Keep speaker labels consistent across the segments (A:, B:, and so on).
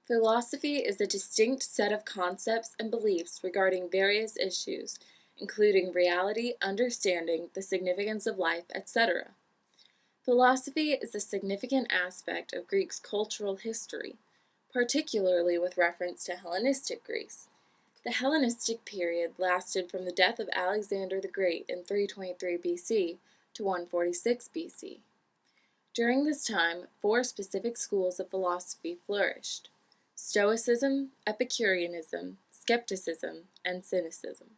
A: Philosophy is a distinct set of concepts and beliefs regarding various issues, including reality, understanding, the significance of life, etc. Philosophy is a significant aspect of Greek's cultural history, particularly with reference to Hellenistic Greece. The Hellenistic period lasted from the death of Alexander the Great in 323 BC to 146 BC. During this time, four specific schools of philosophy flourished: Stoicism, Epicureanism, Skepticism, and Cynicism.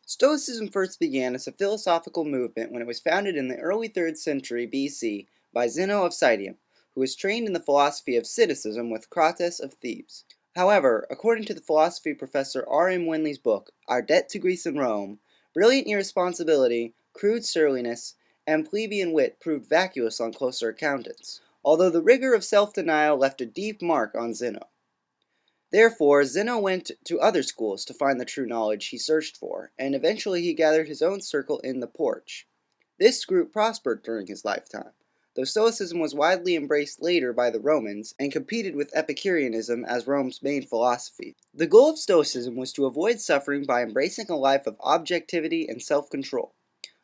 B: Stoicism first began as a philosophical movement when it was founded in the early 3rd century BC by Zeno of Citium, who was trained in the philosophy of Cynicism with Crates of Thebes. However, according to the philosophy professor R.M. Winley's book, Our Debt to Greece and Rome, brilliant irresponsibility, crude surliness, and plebeian wit proved vacuous on closer accountance, although the rigor of self-denial left a deep mark on Zeno. Therefore, Zeno went to other schools to find the true knowledge he searched for, and eventually he gathered his own circle in the Porch. This group prospered during his lifetime, though Stoicism was widely embraced later by the Romans and competed with Epicureanism as Rome's main philosophy. The goal of Stoicism was to avoid suffering by embracing a life of objectivity and self-control.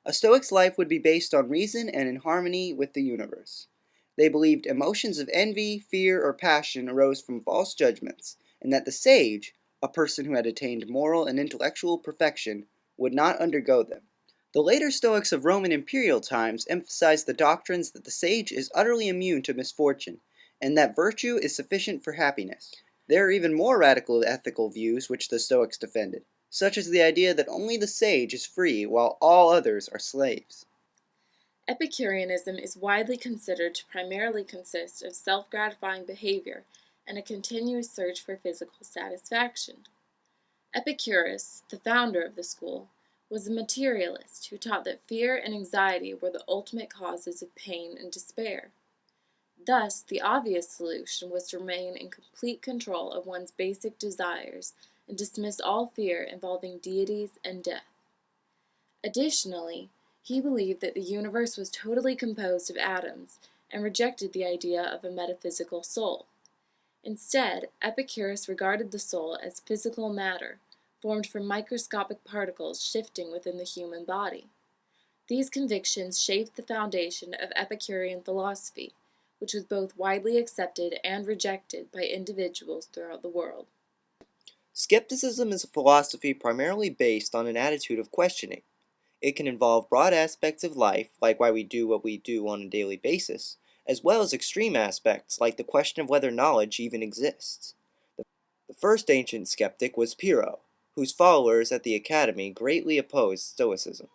B: A Stoic's life would be based on reason and in harmony with the universe. They believed emotions of envy, fear, or passion arose from false judgments, and that the sage, a person who had attained moral and intellectual perfection, would not undergo them. The later Stoics of Roman imperial times emphasized the doctrines that the sage is utterly immune to misfortune, and that virtue is sufficient for happiness. There are even more radical ethical views which the Stoics defended, such as the idea that only the sage is free while all others are slaves.
A: Epicureanism is widely considered to primarily consist of self-gratifying behavior and a continuous search for physical satisfaction. Epicurus, the founder of the school, was a materialist who taught that fear and anxiety were the ultimate causes of pain and despair. Thus, the obvious solution was to remain in complete control of one's basic desires and dismiss all fear involving deities and death. Additionally, he believed that the universe was totally composed of atoms and rejected the idea of a metaphysical soul. Instead, Epicurus regarded the soul as physical matter, formed from microscopic particles shifting within the human body. These convictions shaped the foundation of Epicurean philosophy, which was both widely accepted and rejected by individuals throughout the world.
C: Skepticism is a philosophy primarily based on an attitude of questioning. It can involve broad aspects of life, like why we do what we do on a daily basis, as well as extreme aspects like the question of whether knowledge even exists. The first ancient skeptic was Pyrrho, whose followers at the Academy greatly opposed Stoicism.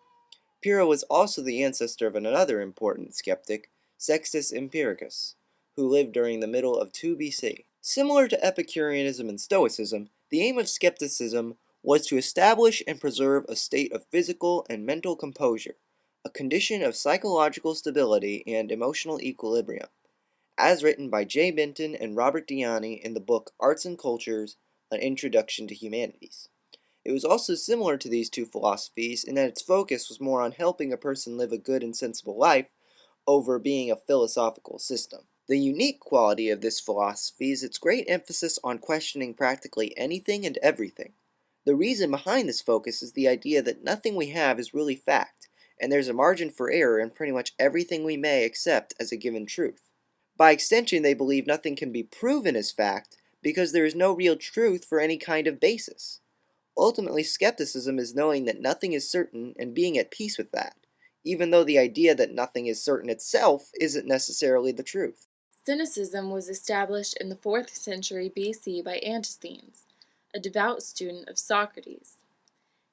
C: Pyrrho was also the ancestor of another important skeptic, Sextus Empiricus, who lived during the middle of 2 BC. Similar to Epicureanism and Stoicism, the aim of skepticism was to establish and preserve a state of physical and mental composure, a condition of psychological stability and emotional equilibrium, as written by J. Benton and Robert Diani in the book Arts and Cultures, An Introduction to Humanities. It was also similar to these two philosophies in that its focus was more on helping a person live a good and sensible life over being a philosophical system. The unique quality of this philosophy is its great emphasis on questioning practically anything and everything. The reason behind this focus is the idea that nothing we have is really fact, and there's a margin for error in pretty much everything we may accept as a given truth. By extension, they believe nothing can be proven as fact because there is no real truth for any kind of basis. Ultimately, skepticism is knowing that nothing is certain and being at peace with that, even though the idea that nothing is certain itself isn't necessarily the truth.
A: Cynicism was established in the 4th century BC by Antisthenes, a devout student of Socrates.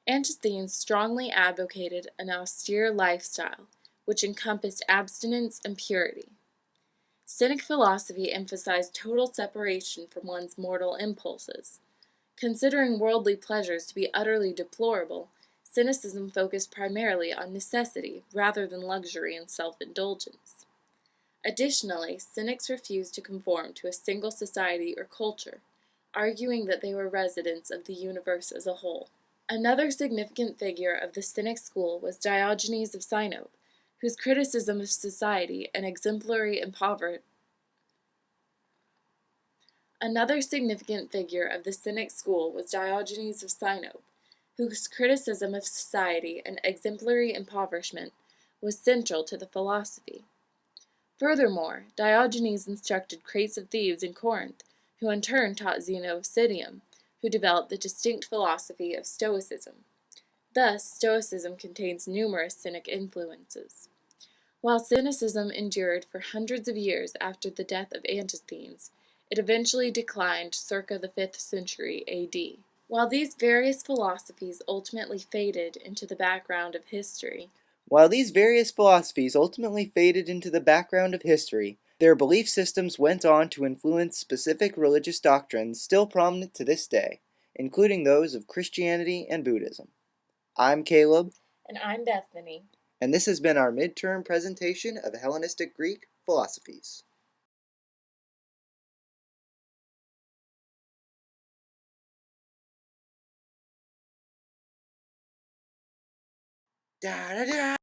A: Antisthenes strongly advocated an austere lifestyle, which encompassed abstinence and purity. Cynic philosophy emphasized total separation from one's mortal impulses. Considering worldly pleasures to be utterly deplorable, cynicism focused primarily on necessity rather than luxury and self-indulgence. Additionally, cynics refused to conform to a single society or culture, arguing that they were residents of the universe as a whole. Another significant figure of the Cynic school was Diogenes of Sinope, whose criticism of society and exemplary Another significant figure of the Cynic school was Diogenes of Sinope, whose criticism of society and exemplary impoverishment was central to the philosophy. Furthermore, Diogenes instructed Crates of Thebes in Corinth, who in turn taught Zeno of Citium, who developed the distinct philosophy of Stoicism. Thus, Stoicism contains numerous Cynic influences. While Cynicism endured for hundreds of years after the death of Antisthenes, it eventually declined circa the 5th century AD. While these various philosophies ultimately faded into the background of history,
B: their belief systems went on to influence specific religious doctrines still prominent to this day, including those of Christianity and Buddhism. I'm Caleb,
A: and I'm Bethany.
B: and this has been our midterm presentation of Hellenistic Greek philosophies. Da, da, da.